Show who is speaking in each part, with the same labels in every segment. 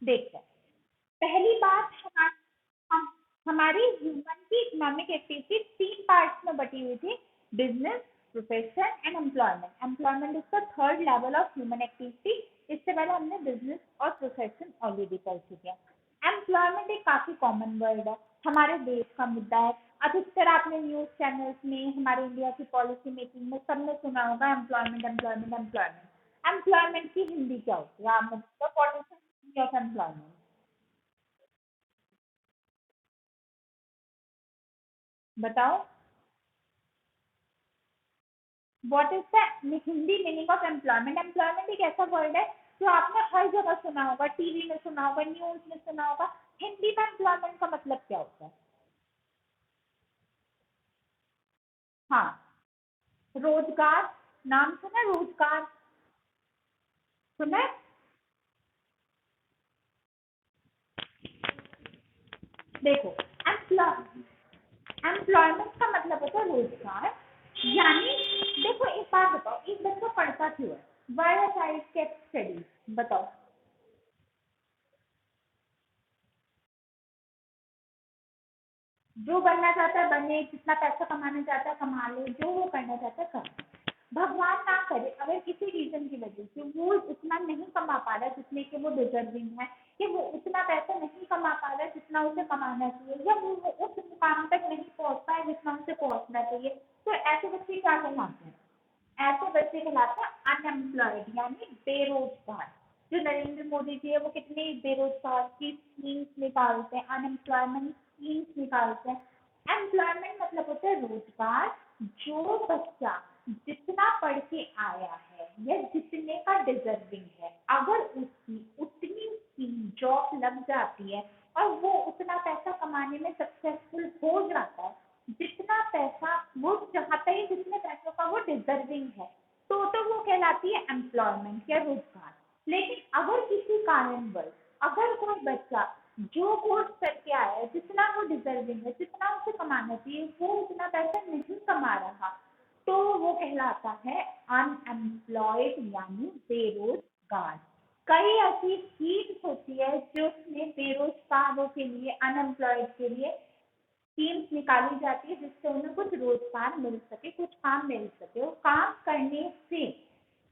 Speaker 1: देखते हैं। पहली बात हमारी ह्यूमन की इकोनॉमिक एक्टिविटी 3 पार्ट्स में बटी हुई थी, business, profession and employment. Employment is the third level of human activity. इससे पहले हमने बिजनेस और प्रोफेशन ऑलरेडी कर चुके हैं। एम्प्लॉयमेंट एक काफी कॉमन वर्ड है, हमारे देश का मुद्दा है। अधिकतर आपने न्यूज चैनल्स में, हमारे इंडिया की पॉलिसी मेकिंग में सबने सुना होगा एम्प्लॉयमेंट एम्प्लॉयमेंट एम्प्लॉयमेंट। एम्प्लॉयमेंट की हिंदी क्या होती है, आप मतलब what is the Hindi of employment, बताओ। What is the Hindi meaning of employment? Employment एक ऐसा वर्ड है जो आपने हर जगह सुना होगा, टीवी में सुना होगा, न्यूज में सुना होगा। हिंदी में एम्प्लॉयमेंट का मतलब क्या होता है? हाँ, रोजगार। नाम सुना है? रोजगार सुना है? देखो, एम्प्लॉयमेंट का मतलब होता है रोजगार। यानी देखो, एक बात बताओ, एक बच्चा पढ़ता क्यों है? वाई चाइल्ड गेट स्टडी, बताओ। जो बनना चाहता है बने, जितना पैसा कमाना चाहता है कमा ले, जो वो करना चाहता है कर। भगवान ना करे अगर किसी रीजन की वजह से वो उतना नहीं कमा पा रहा जितने के वो डिजर्विंग है, कि वो उतना पैसा नहीं कमा पा रहा जितना उसे कमाना चाहिए, या वो उस मुकाम तक नहीं पहुंच पाए जितना उसे पहुंचना चाहिए, तो ऐसे बच्चे क्या कहलाते हैं? ऐसे बच्चे कहलाते हैं अनएम्प्लॉयड, यानी बेरोजगार। जो नरेंद्र मोदी जी है वो कितनी बेरोजगार की स्कीम्स निकालते हैं, अनएम्प्लॉयमेंट स्कीम्स निकालते हैं। एम्प्लॉयमेंट मतलब होता है रोजगार। जो बच्चा जितना पढ़ के आया है या जितने का डिजर्विंग है, अगर उसकी उतनी की जॉब लग जाती है और वो उतना पैसा कमाने में सक्सेसफुल हो जाता है, जितना पैसा वो चाहता है, जितने पैसों का वो डिजर्विंग है, तो वो कहलाती है एम्प्लॉयमेंट या रोजगार। लेकिन अगर किसी कारणवश अगर कोई बच्चा जो कोर्स करके आया है, जितना वो डिजर्विंग है, जितना उसे कमाना चाहिए, वो उतना पैसा नहीं कमा रहा, तो वो कहलाता है अनएम्प्लॉयड, यानी बेरोजगार। कई ऐसी स्कीम्स होती है जिसमें बेरोजगारों के लिए, अनएम्प्लॉयड के लिए स्कीम्स निकाली जाती है, जिससे उन्हें कुछ रोजगार मिल सके, कुछ काम मिल सके, और काम करने से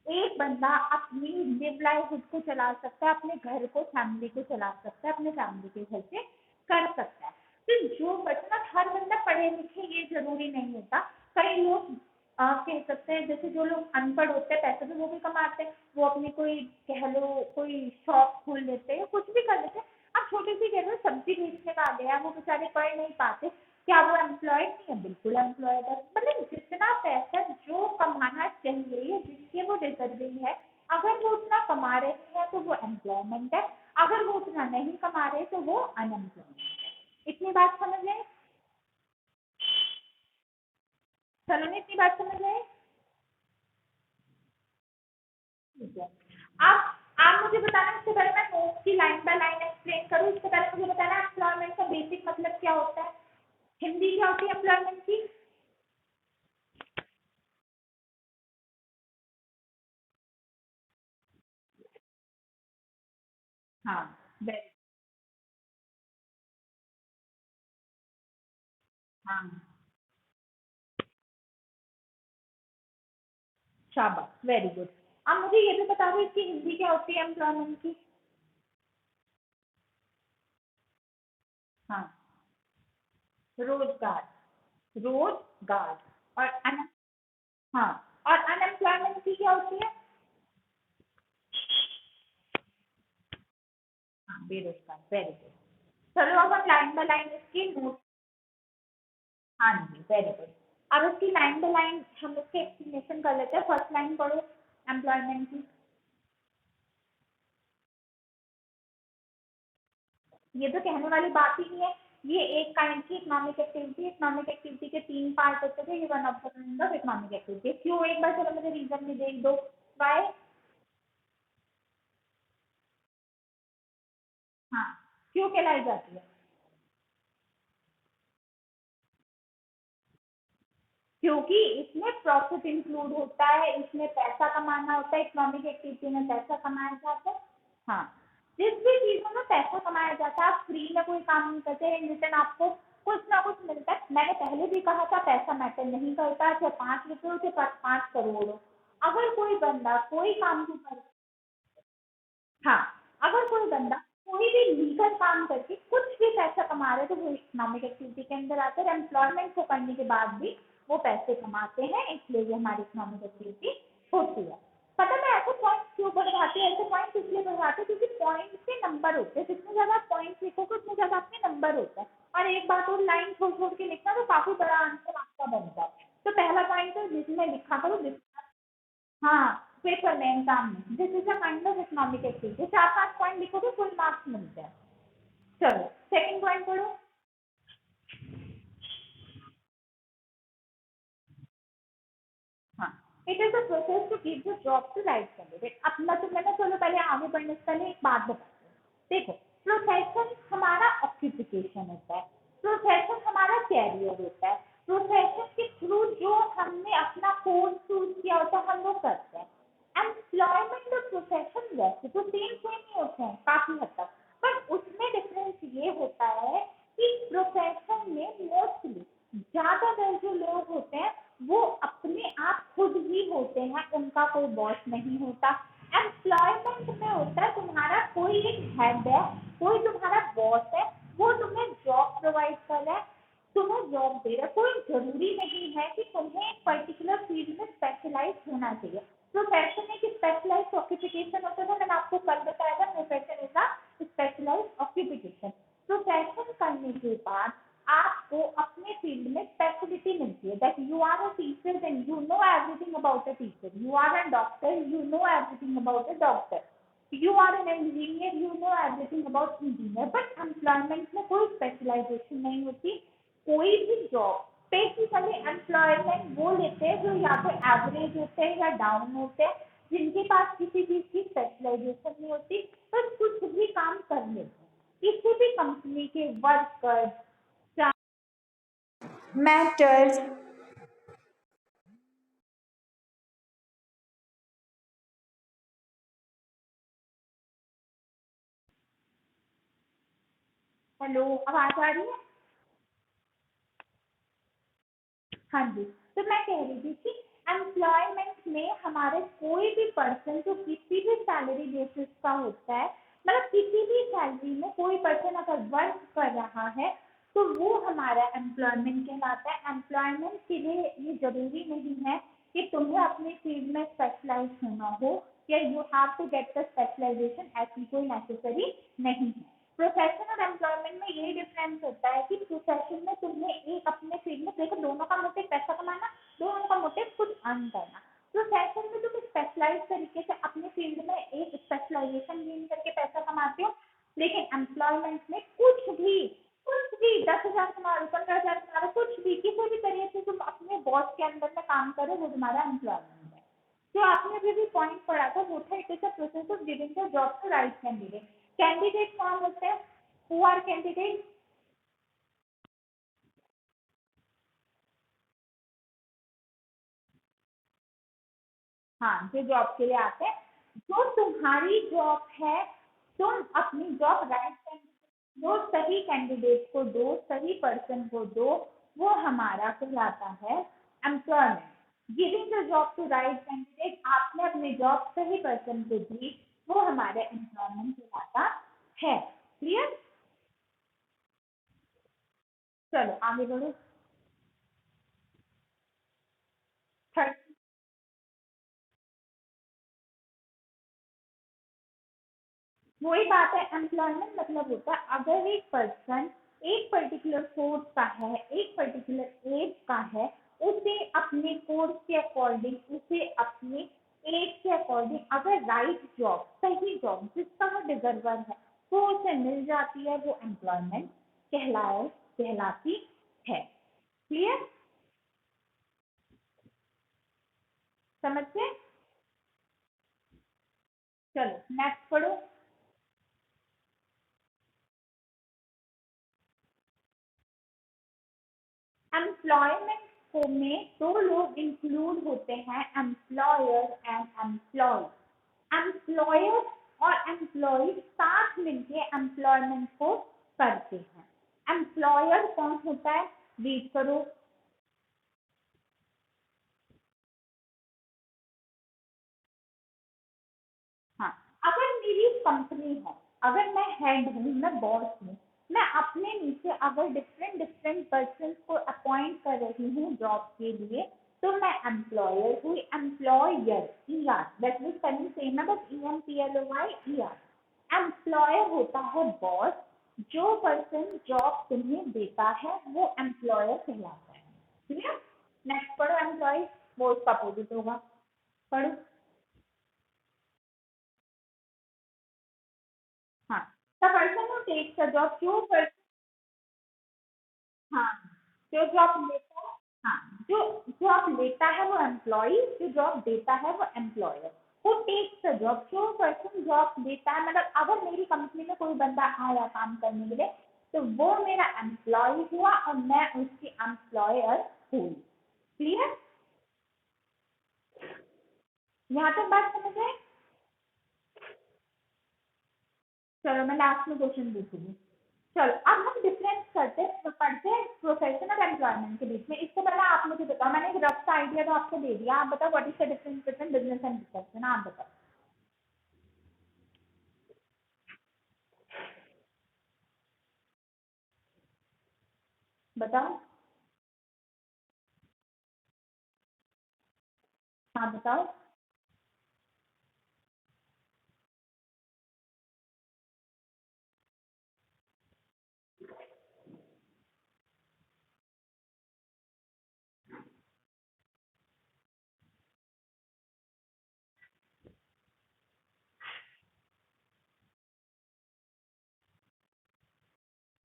Speaker 1: एक बंदा अपनी लिव लाइवहुड को चला सकता है, अपने घर को, फैमिली को चला सकता है, अपने फैमिली के घर से कर सकता है। तो जो बच्चा, हर बंदा पढ़े लिखे ये जरूरी नहीं होता। कई लोग कह सकते हैं, जैसे जो लोग अनपढ़ होते हैं, पैसे तो वो भी कमाते हैं, वो अपनी कोई कह लो कोई शॉप खोल लेते हैं, कुछ भी कर लेते हैं। अब छोटी सी कह लो सब्जी बेचने का आ गया, वो बेचारे पढ़ नहीं पाते, क्या वो एम्प्लॉयड नहीं है? बिल्कुल एम्प्लॉयड है। मतलब जितना पैसा जो कमाना चाहिए या जिसके वो डिजर्विंग है, अगर वो उतना कमा रहे हैं तो वो एम्प्लॉयमेंट है, अगर वो उतना नहीं कमा रहे तो वो अनएम्प्लॉयमेंट है। इतनी बात समझ गए? चलो ना, इतनी बात समझ गए? ठीक है। अब आप मुझे बताना, इससे पहले मैं नोट्स की लाइन बाय लाइन एक्सप्लेन करूँ, इससे पहले मुझे बताना एम्प्लॉयमेंट का बेसिक मतलब क्या होता है, हिंदी क्या होती है एम्प्लॉयमेंट की? हाँ, वेरी, हाँ, शाबाश, वेरी गुड। अब मुझे ये भी बता दो इसकी हिंदी क्या होती है एम्प्लॉयमेंट की? हाँ, रोजगार, रोजगार। और हाँ, और अनएम्प्लॉयमेंट की क्या होती है? हाँ, बेरोजगार, वेरी गुड। चलो अब हम लाइन बाय लाइन इसकी नोट, हाँ जी, वेरी गुड। अब इसकी लाइन बाय लाइन हम इसके एक्सप्लेनेशन कर लेते हैं। फर्स्ट लाइन पढ़ो एम्प्लॉयमेंट की। ये तो कहने वाली बात ही नहीं है, ये एक काइंड की इकोनॉमिक एक्टिविटी। इकोनॉमिक एक्टिविटी के 3 पार्ट होते थे, ये one of the kind of economic activity. क्यों? एक बार चलो मुझे रीजन भी देख दो। बाय, हाँ, क्यों कहलाई जाती है? क्योंकि इसमें प्रॉफिट इंक्लूड होता है, इसमें पैसा कमाना होता है, इकोनॉमिक एक्टिविटी में पैसा कमाया जाता है। हाँ, जिस भी चीजों में पैसा कमाया जाता है, आप फ्री में कोई काम नहीं करते हैं, इन रिटर्न आपको कुछ ना कुछ मिलता है। मैंने पहले भी कहा था पैसा मैटर नहीं करता, चाहे 5 रुपये हो चाहे 5 करोड़ हो। अगर कोई बंदा कोई काम नहीं कर, हाँ, अगर कोई बंदा कोई भी लीगल काम करके कुछ भी पैसा कमा रहे तो वो इकोनॉमिक एक्टिविटी के अंदर आते हैं। एम्प्लॉयमेंट को करने के बाद भी वो पैसे कमाते हैं, इसलिए ये हमारी इकोनॉमिक एक्टिविटी होती है। पता मैं ऐसे पॉइंट क्यों बढ़ाती है, ऐसे पॉइंट इसलिए बढ़ाते हैं क्योंकि पॉइंट के नंबर होते हैं, जितने ज्यादा पॉइंट लिखोगे उतने ज्यादा आपके नंबर होते हैं। और एक बात और, लाइन छोड़ छोड़ के लिखना तो काफी बड़ा आंसर आपका बनता है। तो पहला पॉइंट तो जिसमें लिखा करो, हाँ, पेपर में एग्जाम में, this is a kind of economic activity. 4-5 point लिखोगे फुल मार्क्स मिलते हैं। चलो सेकंड पॉइंट पढ़ो। हाँ, it is a process to give the job to right candidate. अपना तो मैंने, चलो पहले आगे बढ़ने से पहले एक बात बताती हूँ। देखो, प्रोफेशन हमारा ऑक्यूपिकेशन होता है, प्रोफेशन हमारा कैरियर होता है, प्रोफेशन के थ्रू जो हमने अपना कोर्स चूज किया होता है हम वो करते हैं। एम्प्लॉयमेंट और प्रोफेशन वैसे तो सेम सेम ही होते हैं काफी हद तक, पर उसमें डिफरेंस ये होता है कि प्रोफेशन में मोस्टली ज्यादातर जो लोग होते हैं वो अपने आप खुद ही होते हैं, उनका कोई बॉस नहीं होता। एम्प्लॉयमेंट में होता है तुम्हारा कोई एक हेड है, कोई तुम्हारा बॉस है, वो तुम्हें जॉब प्रोवाइड कर रहा है, तुम्हें जॉब दे रहा है। कोई जरूरी नहीं है कि तुम्हें एक पर्टिकुलर फील्ड में स्पेशलाइज होना चाहिए। प्रोफेशन एक स्पेशलाइज ऑक्यूपेशन होता है, मैंने आपको कल बताया था, profession is a specialize occupation. Profession करने के बाद आपको अपने फील्ड में स्पेशलिटी मिलती है, that you are a teacher then you know everything about a teacher, you are a doctor you know everything about a doctor, you are an engineer you know everything about engineer. But employment में कोई specialisation नहीं होती। कोई भी job basically employment वो लेते हैं जो या तो एवरेज होते हैं या डाउन होते हैं, जिनके पास किसी चीज की स्पेशलाइजेशन नहीं होती, पर कुछ भी काम कर लेते हैं। किसी भी कंपनी के वर्कर्स, मैटर्स, हेलो आवाज आ रही है? हाँ जी, तो मैं कह रही थी कि एम्प्लॉयमेंट में हमारे कोई भी पर्सन जो किसी भी सैलरी बेसिस का होता है, मतलब किसी भी सैलरी में कोई पर्सन अगर वर्क कर रहा है तो वो हमारा एम्प्लॉयमेंट कहलाता है। एम्प्लॉयमेंट के लिए ये जरूरी नहीं है कि तुम्हें अपनी फील्ड में स्पेशलाइज होना हो या you have to get the specialization, ऐसी कोई नेसेसरी नहीं है। प्रोफेशन और एम्प्लॉयमेंट में यही डिफरेंस होता है कि प्रोफेशन में तुम्हें एक अपने फील्ड में, देखो दोनों का मोटिव पैसा कमाना, दोनों का मोटिव कुछ अर्न करना। प्रोफेशन में तुम स्पेशलाइज तरीके से अपने फील्ड में एक स्पेशलाइजेशन गेन करके पैसा कमाते हो, लेकिन एम्प्लॉयमेंट में कुछ भी 10,000 कमा रहे, 15,000 कमा रहे, कुछ भी किसी भी तरीके से तुम अपने बॉस के अंदर में काम करो, वो तुम्हारा एम्प्लॉयमेंट है। जो आपने अभी भी पॉइंट पढ़ा था वो था, it is a process of giving the job to right candidate. Candidate कौन होते हैं? Who are candidate? हाँ, जो जॉब के लिए आते हैं। जो तुम्हारी जॉब है, तुम अपनी जॉब राइट दो, सही कैंडिडेट को दो, सही पर्सन को दो, वो हमारा कहलाता है employment. Giving the job to right candidate, आपने अपनी जॉब सही पर्सन को दी, वो हमारे एम्प्लॉयमेंट कहलाता है। क्लियर? चलो आगे बढ़ो। थर्ड, वही बात है, एम्प्लॉयमेंट मतलब होता है अगर एक पर्सन एक पर्टिकुलर कोर्स का है, एक पर्टिकुलर एज का है, उसे अपने कोर्स के अकॉर्डिंग, उसे अपने एज के अकॉर्डिंग अगर राइट जॉब, सही जॉब जिसका वो डिजर्वर है, वो उसे मिल जाती है, वो एम्प्लॉयमेंट कहलाती है। क्लियर? समझ गए? चलो नेक्स्ट पढ़ो। एम्प्लॉयमेंट को में दो लोग इंक्लूड होते हैं, एम्प्लॉयर एंड एम्प्लॉय। एम्प्लॉयर और एम्प्लॉय साथ मिलके एम्प्लॉयमेंट को करते हैं। एम्प्लॉयर कौन होता है, रीड करो। हाँ, अगर मेरी कंपनी है, अगर मैं हेड हूँ, मैं बॉस हूँ, मैं अपने नीचे अगर डिफरेंट डिफरेंट पर्सन को अपॉइंट कर रही हूँ जॉब के लिए, तो मैं एम्प्लॉयर हुई। Employer E R, that mean spelling same है, बस E M P L O Y E R. Employer होता है बॉस, जो पर्सन जॉब तुम्हें देता है वो एम्प्लॉयर कहलाता है। क्लियर? नेक्स्ट पढ़ो, एम्प्लॉय वो उसका अपोजिट होगा, पढ़ो। हाँ, the person who takes the job, जो पर्सन, हाँ, जो जॉब लेता है, हाँ, जो जॉब लेता है वो एम्प्लॉय, जो जॉब देता है वो employer. Who takes the job, जो पर्सन जॉब देता है, मतलब अगर मेरी कंपनी में कोई बंदा आया काम करने के लिए, तो वो मेरा एम्प्लॉय हुआ और मैं उसकी एम्प्लॉयर हुई। क्लियर? यहाँ तक बात समझ आए? चलो मैं लास्ट में क्वेश्चन पूछूंगी। चलो अब हम डिफरेंस पढ़ते हैं प्रोफेशन और एम्प्लॉयमेंट के बीच में। इससे पहले आप मुझे बताओ, मैंने एक रफ सा आइडिया तो आपको दे दिया, आप बताओ what is the difference between business and profession, आप बताओ। बताओ, हाँ बताओ।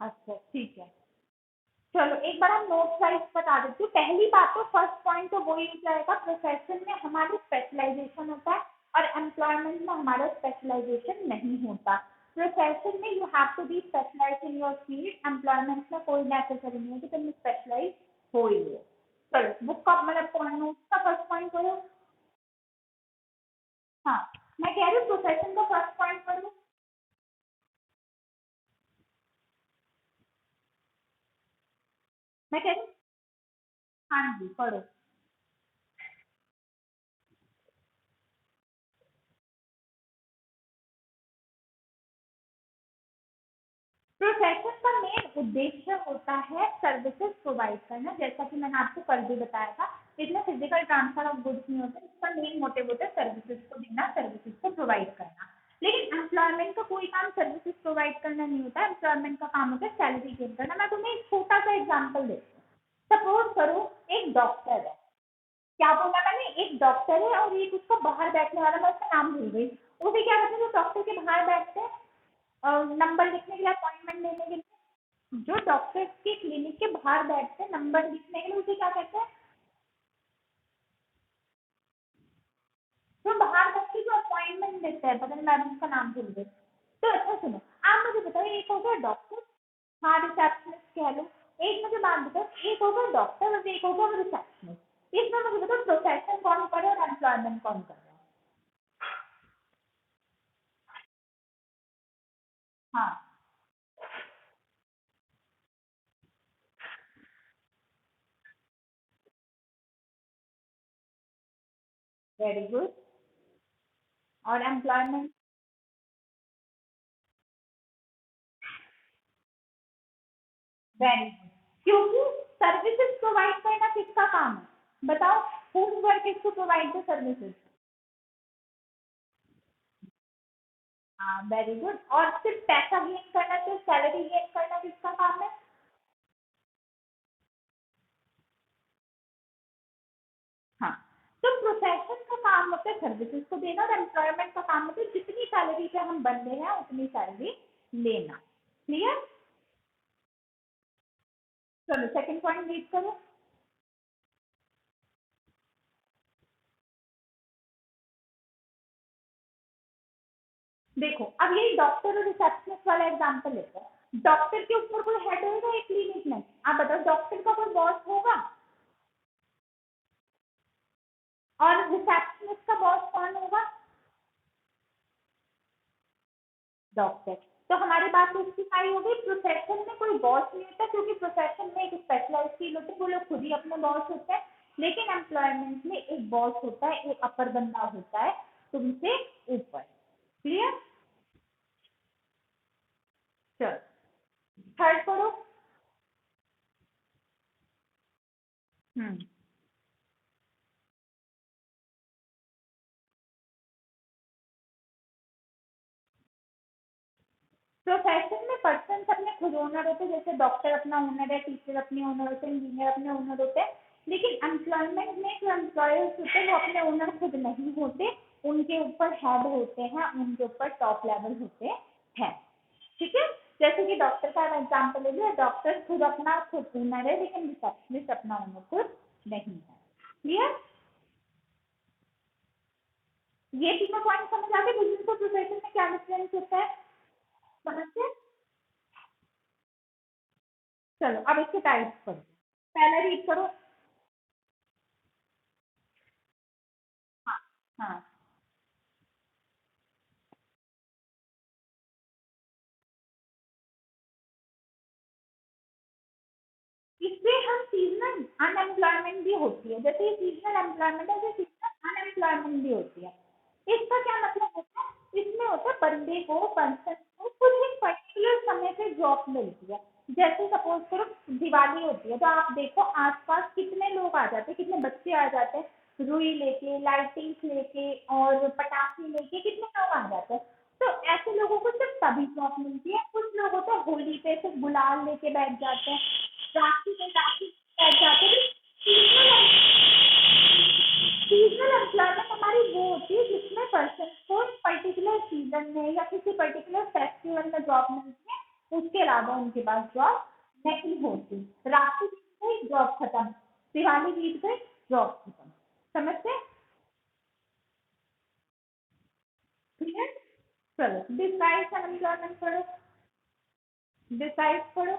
Speaker 1: अच्छा ठीक है, चलो एक बार हम नोट वाइज बता देती हूँ। पहली बात तो फर्स्ट पॉइंट तो वही हो जाएगा, प्रोफेशन में हमारी स्पेशलाइजेशन होता है और एम्प्लॉयमेंट में हमारा स्पेशलाइजेशन नहीं होता। प्रोफेशन में you have to be specialize in your field, employment में कोई नेसेसरी नहीं है कि तुम स्पेशलाइज हो ही हो। चलो बुक का मतलब पॉइंट, नोट का फर्स्ट पॉइंट करो। हाँ, मैं कह रही हूँ प्रोफेशन का फर्स्ट पॉइंट करो। मैं कह रही हूँ, हाँ जी पढ़ो। प्रोफेशन का मेन उद्देश्य होता है सर्विसेज प्रोवाइड करना, जैसा कि मैंने आपको कल भी बताया था। इसमें फिजिकल ट्रांसफर ऑफ गुड्स नहीं होता, इसका मेन मोटिव होता है सर्विसेज को देना, सर्विसेज को प्रोवाइड करना। लेकिन एम्प्लॉयमेंट का कोई काम सर्विसेज प्रोवाइड करना नहीं होता, एम्प्लॉयमेंट का काम होता है सैलरी गेन करना। मैं तुम्हें एक छोटा सा एग्जाम्पल देती हूँ। सपोज करो एक डॉक्टर है, क्या बोला मैंने, एक डॉक्टर है और एक उसका बाहर बैठने वाला, मैं उसका नाम भूल गई। उसे क्या कहते हैं, जो डॉक्टर के बाहर बैठते हैं नंबर लिखने के लिए, अपॉइंटमेंट लेने के लिए, जो डॉक्टर के क्लिनिक के बाहर बैठते हैं नंबर लिखने के लिए, उसे क्या कहते हैं, जो बाहर बैठ के जो अपॉइंटमेंट देते हैं, पता नहीं मैं उसका नाम भूल गई। तो अच्छा सुनो, आप मुझे बताओ, एक होगा डॉक्टर, हाँ रिसेप्शनिस्ट कह लो। एक मुझे बात बताओ, एक होगा डॉक्टर और एक होगा रिसेप्शनिस्ट। इसमें मुझे बताओ प्रोफेशन कौन कर रहा है और एम्प्लॉयमेंट कौन कर रहा है? हाँ, वेरी गुड। और एम्प्लॉयमेंट? वेरी गुड, क्योंकि सर्विसेज प्रोवाइड करना किसका काम है बताओ, whose work is to provide the services. हाँ वेरी गुड, और सिर्फ पैसा गेन करना, सिर्फ सैलरी गेन करना किसका काम है? हाँ, तो प्रोफेशन का काम होता है सर्विसेज को देना और एम्प्लॉयमेंट का काम होता है जितनी सैलरी पे हम बंदे हैं उतनी सैलरी लेना। क्लियर? चलो सेकंड पॉइंट रीड करो। देखो अब ये डॉक्टर और रिसेप्शनिस्ट वाला एग्जांपल लेते हैं। डॉक्टर के ऊपर कोई हेड होगा एक क्लिनिक में, आप बताओ डॉक्टर का कोई बॉस होगा? और रिसेप्शनिस्ट का बॉस कौन होगा? डॉक्टर। तो हमारी बात तो इसकी आई होगी, प्रोफेशन में कोई बॉस नहीं होता, क्योंकि प्रोफेशन में एक स्पेशलाइज फील्ड होती है, वो लोग खुद ही अपने बॉस होते हैं। लेकिन एम्प्लॉयमेंट में एक बॉस होता है, एक अपर बंदा होता है तुमसे ऊपर। क्लियर? चलो थर्ड पढ़ो। प्रोफेशन में पर्सन अपने खुद ओनर होते हैं, जैसे डॉक्टर अपना ओनर है, टीचर अपने ओनर होते हैं, इंजीनियर अपने ओनर होते हैं। लेकिन एम्प्लॉयमेंट में जो एम्प्लॉयर्स होते हैं वो अपने ओनर खुद नहीं होते, उनके ऊपर हेड होते हैं, उनके ऊपर टॉप लेवल होते हैं। ठीक है? जैसे कि डॉक्टर का एग्जाम्पल ले लिया, डॉक्टर खुद अपना खुद ओनर है, लेकिन रिसेप्शनिस्ट अपना ओनर खुद नहीं है। क्लियर? ये तीनों पॉइंट समझ आ गए, बिजनेस और प्रोफेशन में क्या डिफरेंस होता है, समझते? चलो अब इसके टाइप्स करो, पहले रीड करो। हाँ हाँ। इससे हम सीजनल अनएम्प्लॉयमेंट भी होती है, जैसे ये सीजनल एम्प्लॉयमेंट है, जैसे सीजनल अनएम्प्लॉयमेंट भी होती है। इसका क्या मतलब होता है, इसमें होता है बंदे को, पर्सन को कुछ एक पर्टिकुलर समय पे जॉब मिलती है। जैसे सपोज करो दिवाली होती है, तो आप देखो आसपास कितने लोग आ जाते हैं, कितने बच्चे आ जाते हैं, रुई लेके, लाइटिंग्स लेके और पटाखे लेके, कितने लोग आ जाते हैं। तो ऐसे लोगों को सिर्फ तभी जॉब मिलती है। कुछ लोग होते हैं होली पे सिर्फ गुलाल लेके बैठ जाते हैं, राखी पे राखी बैठ जाते हैं। सीजनल एम्प्लॉयमेंट हमारी वो होती है जिसमें पर्सन को पर्टिकुलर सीजन में या किसी पर्टिकुलर फेस्टिवल में जॉब मिलती है, उसके अलावा उनके पास जॉब नहीं होती। राखी बीत गई जॉब खत्म, दिवाली बीत गई जॉब खत्म। समझते? क्लियर? चलो डिसाइड अनएम्प्लॉयमेंट पढ़ो, डिसाइड पढ़ो।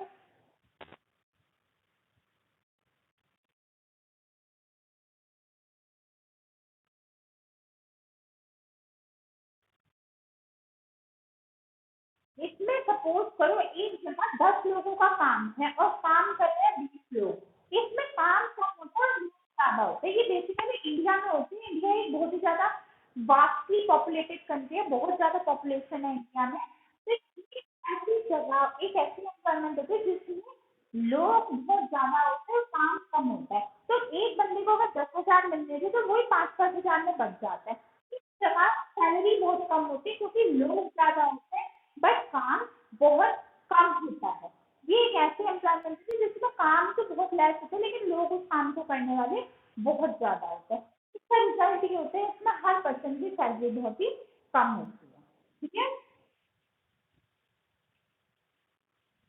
Speaker 1: इसमें सपोज करो एक जगह 10 लोगों का काम है और काम कर रहे हैं 20 लोग, इसमें काम कम होता है, ज्यादा होता है। ये बेसिकली इंडिया में होती है। इंडिया एक बहुत ही ज्यादा वास्टली पॉपुलेटेड कंट्री है, बहुत ज्यादा पॉपुलेशन है इंडिया में। तो एक ऐसी जगह, एक ऐसी एनवायरमेंट होती है जिसमें लोग बहुत ज्यादा होते हैं, काम कम होता है। तो एक बंदे को अगर 10,000 मिल रहे थे तो वही 5-5 हजार में बच जाता है। इस जगह सैलरी बहुत कम होती है क्योंकि लोग ज्यादा होते हैं, बट काम बहुत कम होता है। ये एक ऐसी एम्प्लॉयमेंट है जिसमें काम तो बहुत लेस होता है, लेकिन लोग उस काम को करने वाले बहुत ज्यादा होते हैं। इसका रिजल्ट ये होता है इसमें हर पर्सन की सैलरी बहुत ही कम होती है। ठीक है?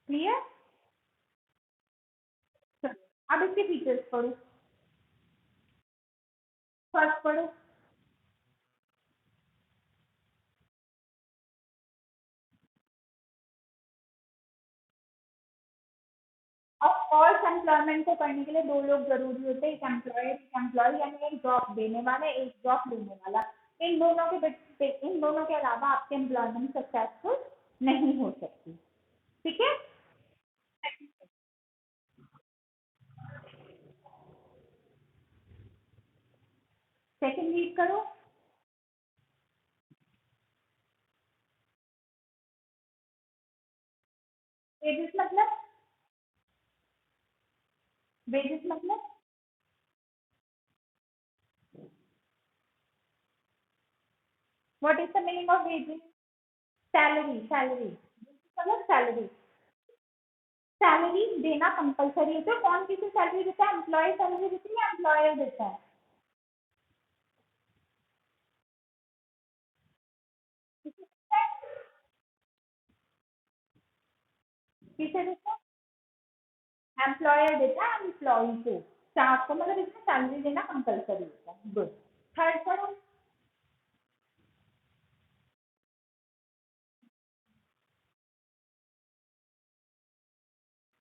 Speaker 1: क्लियर? अब इसके फीचर्स पढ़ो, फर्स्ट पढ़ो। और फॉल्स एम्प्लॉयमेंट को करने के लिए दो लोग जरूरी होते हैं, एक एम्प्लॉयर एक एम्प्लॉय, यानी एक जॉब देने वाला एक जॉब लेने वाला। इन दोनों के अलावा आपकी एम्प्लॉयमेंट सक्सेसफुल नहीं हो सकती। ठीक है? सेकंड रीड करो। वेजेस मतलब, वेजेस मतलब what is the meaning of wages? Salary, salary मतलब सैलरी। सैलरी देना कंपलसरी होता है। कौन किसी सैलरी देता है? एम्प्लॉय सैलरी देती है या एम्प्लॉयर देता है? किसे देता है? एम्प्लॉयर देता है एम्प्लॉय को, स्टाफ को, मतलब इसमें सैलरी देना कंपलसरी होता है। गुड। थर्ड करो।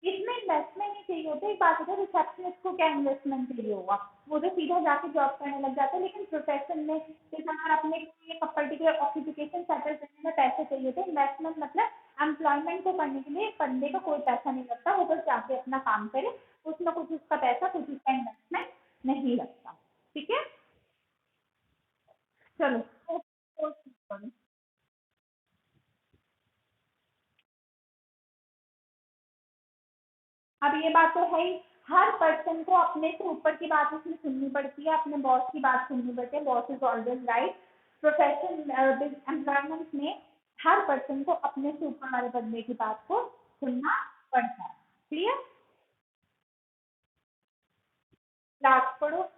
Speaker 1: इसमें इन्वेस्टमेंट नहीं चाहिए होता। एक बात होता है रिसेप्शनिस्ट को क्या इन्वेस्टमेंट चाहिए होगा, वो तो सीधा जाके जॉब करने लग जाता है। लेकिन प्रोफेशन में जैसे अगर अपने को एक पर्टिकुलर ऑक्यूपेशन सेटल करने में पैसे चाहिए थे, इन्वेस्टमेंट मतलब एम्प्लॉयमेंट को करने के लिए बंदे का कोई पैसा नहीं लगता, वो बस जाके अपना काम करे, उसमें कुछ उसका पैसा कुछ उसका इन्वेस्टमेंट नहीं लगता। ठीक है, चलो अब ये बात तो है ही, हर पर्सन को अपने से ऊपर की बात इसमें सुननी पड़ती है, अपने बॉस की बात सुननी पड़ती है, boss is always right. Profession environment में हर पर्सन को अपने से ऊपर वाले बंदे की बात को सुनना पड़ता है। क्लियर? लास्ट पढ़ो।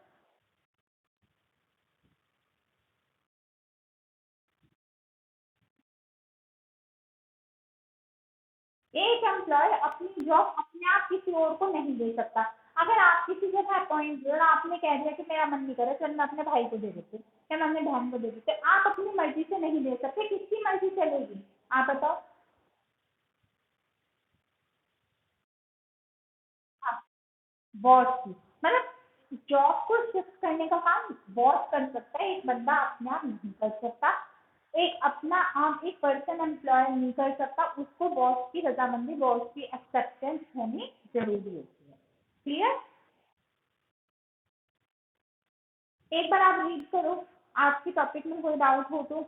Speaker 1: एक एम्प्लॉय अपनी जॉब अपने आप किसी और को नहीं दे सकता। अगर आप किसी जगह अपॉइंट हुए और आपने कह दिया कि मेरा मन नहीं कर रहा, चल मैं अपने भाई को दे देती हूँ या मैं अपने बहन को दे देती हूँ, आप अपनी मर्जी से नहीं दे सकते, किसकी मर्जी चलेगी? आप बताओ। बॉस की, मतलब जॉब को शिफ्ट करने का काम बॉस कर सकता है, एक बंदा अपने आप नहीं कर सकता। एक अपना आप एक पर्सन एम्प्लॉय नहीं कर सकता, उसको बॉस की रजामंदी, बॉस की एक्सेप्टेंस होनी जरूरी होती है। क्लियर? एक बार आप रीड करो, आज के टॉपिक में कोई डाउट हो तो।